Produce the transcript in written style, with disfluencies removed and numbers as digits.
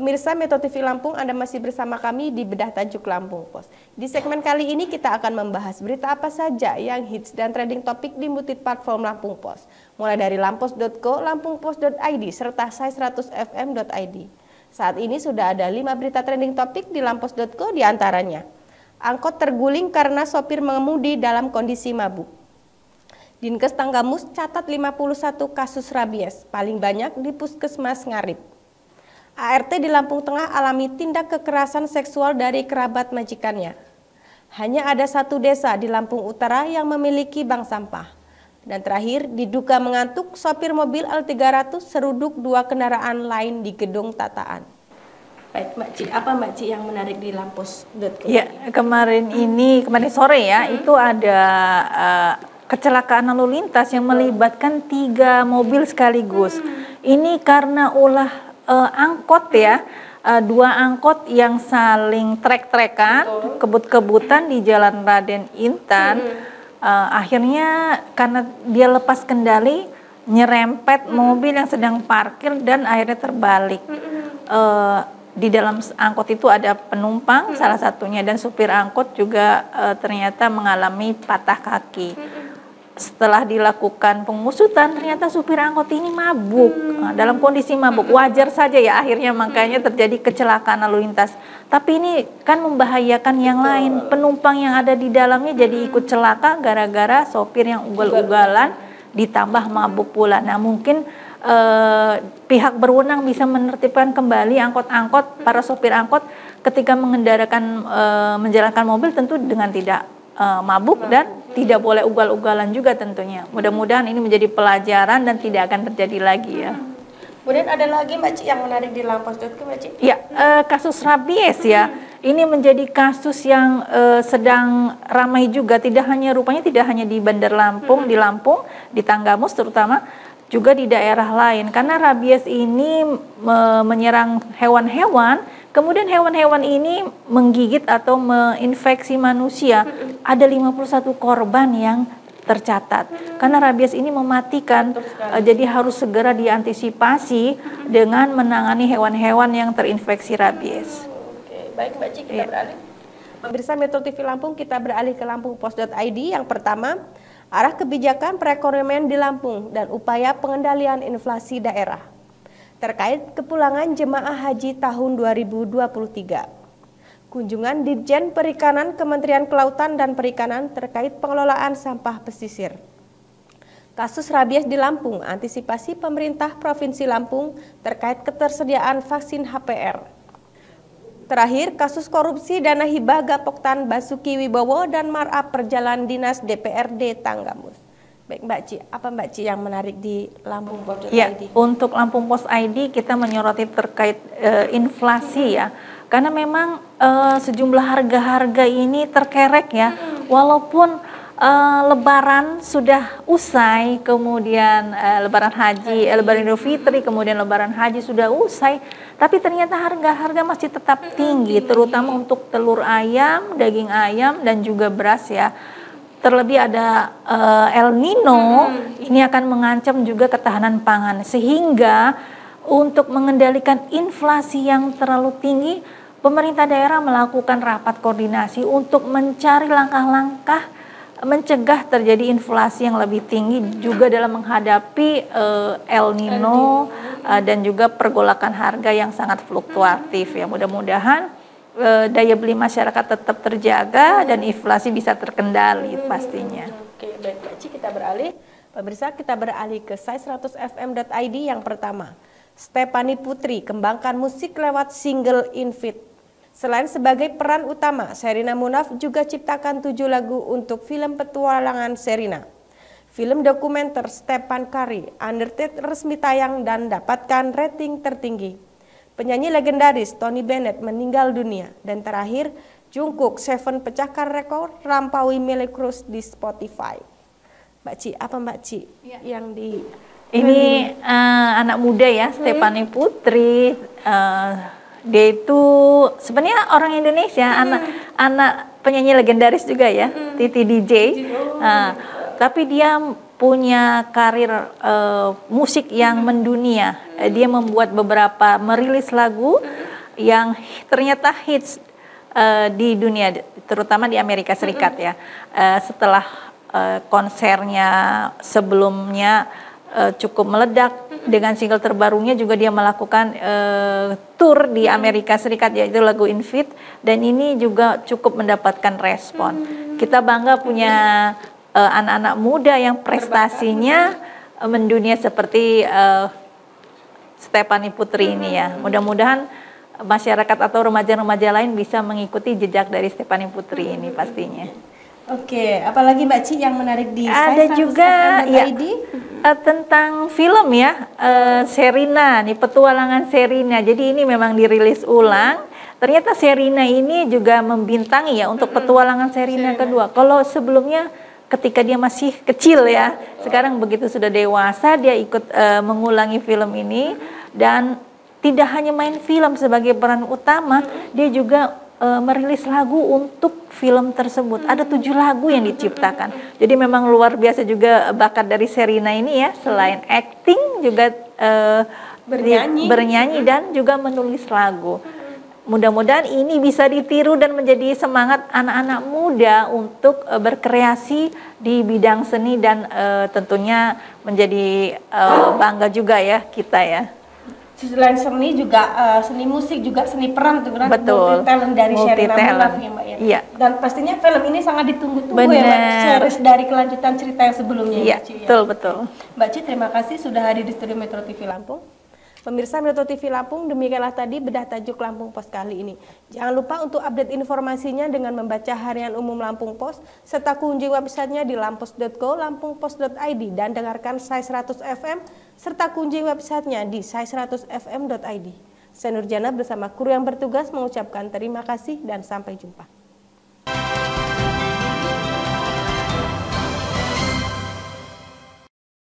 Pemirsa Metro TV Lampung, Anda masih bersama kami di Bedah Tajuk Lampung Pos. Di segmen kali ini kita akan membahas berita apa saja yang hits dan trending topik di multi platform Lampung Pos. Mulai dari lampos.co, lampungpos.id, serta sai100fm.id. Saat ini sudah ada 5 berita trending topik di lampos.co, diantaranya angkot terguling karena sopir mengemudi dalam kondisi mabuk. Dinkes Tanggamus catat 51 kasus rabies, paling banyak di Puskesmas Ngarip. ART di Lampung Tengah alami tindak kekerasan seksual dari kerabat majikannya. Hanya ada satu desa di Lampung Utara yang memiliki bank sampah. Dan terakhir, diduga mengantuk, sopir mobil L300 seruduk 2 kendaraan lain di gedung tataan. Baik, Mbak Ci, apa Mbak Ci yang menarik di lampos.co? Ya, kemarin sore ya, itu ada kecelakaan lalu lintas yang melibatkan 3 mobil sekaligus. Ini karena ulah angkot ya, 2 angkot yang saling trek-trekan, kebut-kebutan di Jalan Raden Intan. Akhirnya karena dia lepas kendali, nyerempet mobil yang sedang parkir dan akhirnya terbalik. Di dalam angkot itu ada penumpang salah satunya, dan supir angkot juga ternyata mengalami patah kaki. Setelah dilakukan pengusutan, ternyata supir angkot ini mabuk. Dalam kondisi mabuk, wajar saja ya akhirnya makanya terjadi kecelakaan lalu lintas. Tapi ini kan membahayakan yang lain. Penumpang yang ada di dalamnya jadi ikut celaka gara-gara sopir yang ugal-ugalan ditambah mabuk pula. Nah, mungkin pihak berwenang bisa menertibkan kembali angkot-angkot, para sopir angkot ketika menjalankan mobil tentu dengan tidak mabuk dan tidak boleh ugal-ugalan juga tentunya. Mudah-mudahan ini menjadi pelajaran dan tidak akan terjadi lagi ya. Kemudian ada lagi Mbak Ci yang menarik di lampos.co, Mbak Ci? Ya, kasus rabies ya. Ini menjadi kasus yang sedang ramai juga. Rupanya tidak hanya di Bandar Lampung, di Lampung, di Tanggamus terutama, juga di daerah lain. Karena rabies ini menyerang hewan-hewan, kemudian hewan-hewan ini menggigit atau menginfeksi manusia. Ada 51 korban yang tercatat. Karena rabies ini mematikan, jadi harus segera diantisipasi dengan menangani hewan-hewan yang terinfeksi rabies. Oke, baik Mbak Ci, kita beralih. Pemirsa Metro TV Lampung, kita beralih ke lampungpos.id. Yang pertama, arah kebijakan perekonomian di Lampung dan upaya pengendalian inflasi daerah terkait kepulangan jemaah haji tahun 2023. Kunjungan Ditjen Perikanan Kementerian Kelautan dan Perikanan terkait pengelolaan sampah pesisir. Kasus rabies di Lampung, antisipasi pemerintah Provinsi Lampung terkait ketersediaan vaksin HPR. Terakhir, kasus korupsi dana hibah Gapoktan Basuki Wibowo dan markup perjalanan dinas DPRD Tanggamus. Baik Mbak Ci, apa Mbak Ci yang menarik di Lampung.id? Ya, untuk Lampung Pos ID kita menyoroti terkait inflasi ya. Karena memang sejumlah harga-harga ini terkerek ya. Walaupun Lebaran sudah usai, kemudian Lebaran Haji, Lebaran Idul Fitri, kemudian Lebaran Haji sudah usai, tapi ternyata harga-harga masih tetap tinggi, terutama untuk telur ayam, daging ayam, dan juga beras ya. Terlebih ada El Nino, ini akan mengancam juga ketahanan pangan, sehingga untuk mengendalikan inflasi yang terlalu tinggi, pemerintah daerah melakukan rapat koordinasi untuk mencari langkah-langkah mencegah terjadi inflasi yang lebih tinggi juga dalam menghadapi El Nino dan juga pergolakan harga yang sangat fluktuatif ya. Mudah-mudahan daya beli masyarakat tetap terjaga dan inflasi bisa terkendali pastinya. Oke, baik Mbak Ci, kita beralih. Pemirsa, kita beralih ke sai100fm.id. Yang pertama, Stephanie Putri kembangkan musik lewat single Invite. Selain sebagai peran utama, Sherina Munaf juga ciptakan 7 lagu untuk film petualangan Sherina. Film dokumenter Stephen Curry, Undertale resmi tayang dan dapatkan rating tertinggi. Penyanyi legendaris Tony Bennett meninggal dunia. Dan terakhir, Jungkook Seven pecahkan rekor lampaui Miley Cyrus di Spotify. Mbak Ci, apa Mbak Ci yang di... Ini anak muda ya, Stephanie Putri. Dia itu sebenarnya orang Indonesia, anak penyanyi legendaris juga ya, Titi DJ. Tapi dia punya karir musik yang mendunia. Dia membuat merilis lagu yang ternyata hits di dunia, terutama di Amerika Serikat ya. Setelah konsernya sebelumnya cukup meledak, dengan single terbarunya juga dia melakukan tour di Amerika Serikat, yaitu lagu Invite, dan ini juga cukup mendapatkan respon. Kita bangga punya anak-anak muda yang prestasinya mendunia seperti Stephanie Putri ini ya. Mudah-mudahan masyarakat atau remaja-remaja lain bisa mengikuti jejak dari Stephanie Putri ini pastinya. Oke, apalagi Mbak Ci yang menarik di ada juga ya, tentang film ya, Sherina nih, petualangan Sherina. Jadi ini memang dirilis ulang. Ternyata Sherina ini juga membintangi ya untuk petualangan Sherina kedua. Kalau sebelumnya ketika dia masih kecil ya, sekarang begitu sudah dewasa dia ikut mengulangi film ini, dan tidak hanya main film sebagai peran utama, dia juga merilis lagu untuk film tersebut. Ada 7 lagu yang diciptakan. Jadi memang luar biasa juga bakat dari Sherina ini ya. Selain acting juga bernyanyi dan juga menulis lagu. Mudah-mudahan ini bisa ditiru dan menjadi semangat anak-anak muda untuk berkreasi di bidang seni, dan tentunya menjadi bangga juga ya kita ya. Selain seni juga seni musik, juga seni peran tuh kan. Betul. Multi talent dari Sherina Munaf ya Mbak ya. Iya. Dan pastinya film ini sangat ditunggu-tunggu ya Mbak, series dari kelanjutan cerita yang sebelumnya. Iya, betul betul. Mbak Ci, terima kasih sudah hadir di studio Metro TV Lampung. Pemirsa Metro TV Lampung, demikianlah tadi bedah tajuk Lampung Pos kali ini. Jangan lupa untuk update informasinya dengan membaca Harian Umum Lampung Pos, serta kunjungi websitenya di lampos.co, lampungpos.id, dan dengarkan Sai 100 FM, serta kunjungi websitenya di sai100fm.id. Saya Nurjana bersama kru yang bertugas mengucapkan terima kasih dan sampai jumpa.